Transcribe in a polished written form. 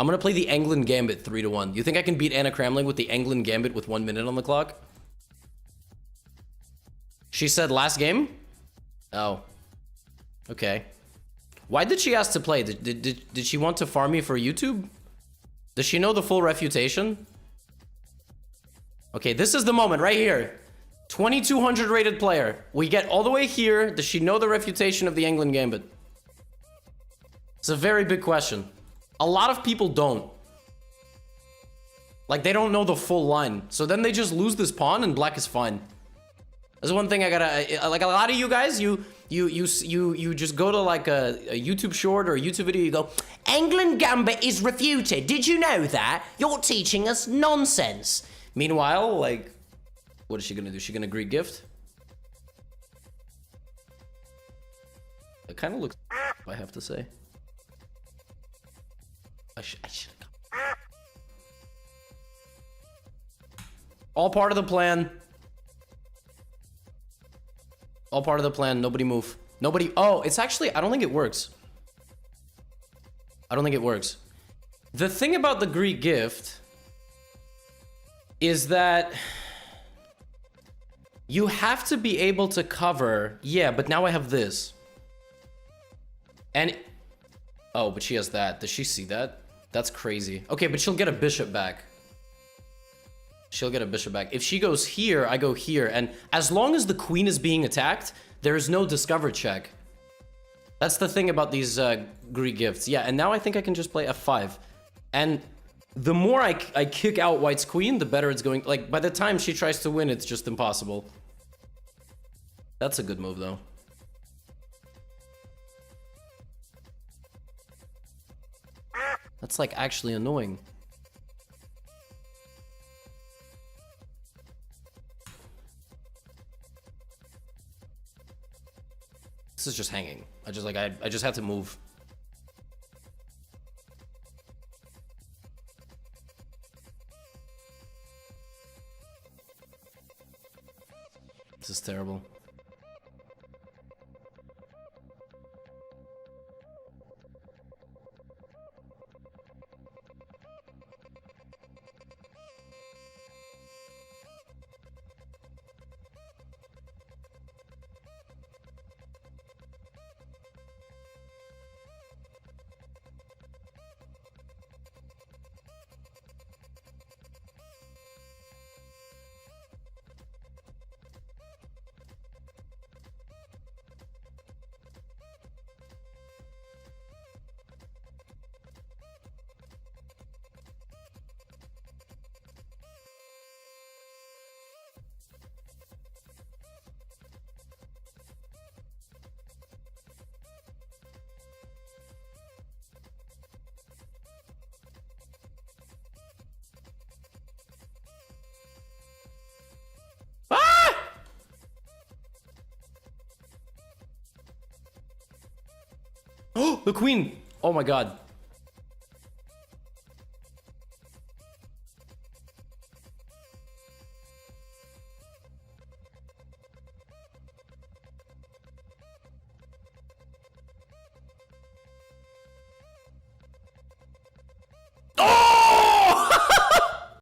I'm gonna play the England Gambit 3-1. You think I can beat Anna Cramling with the England Gambit with 1 minute on the clock? She said last game? Oh. Okay. Why did she ask to play? Did she want to farm me for YouTube? Does she know the full refutation? Okay, this is the moment right here. 2200 rated player. We get all the way here. Does she know the refutation of the England Gambit? It's a very big question. A lot of people don't. Like, they don't know the full line. So then they just lose this pawn and black is fine. That's one thing I gotta... Like, a lot of you guys, you just go to, like, a YouTube short or a YouTube video, you go, England Gambit is refuted. Did you know that? You're teaching us nonsense. Meanwhile, like, what is she gonna do? Is she gonna Greek gift? It kind of looks... I have to say. I should have... All part of the plan. All part of the plan. Nobody move. Nobody... Oh, it's actually... I don't think it works. I don't think it works. The thing about the Greek gift is that you have to be able to cover... Yeah, but now I have this. And... Oh, but she has that. Does she see that? That's crazy. Okay, but she'll get a bishop back. She'll get a bishop back. If she goes here, I go here. And as long as the queen is being attacked, there is no discover check. That's the thing about these Greek gifts. Yeah, and now I think I can just play f5. And the more I kick out white's queen, the better it's going. Like, by the time she tries to win, it's just impossible. That's a good move, though. That's, like, actually annoying. This is just hanging. I just have to move. This is terrible. Oh, the queen! Oh my god.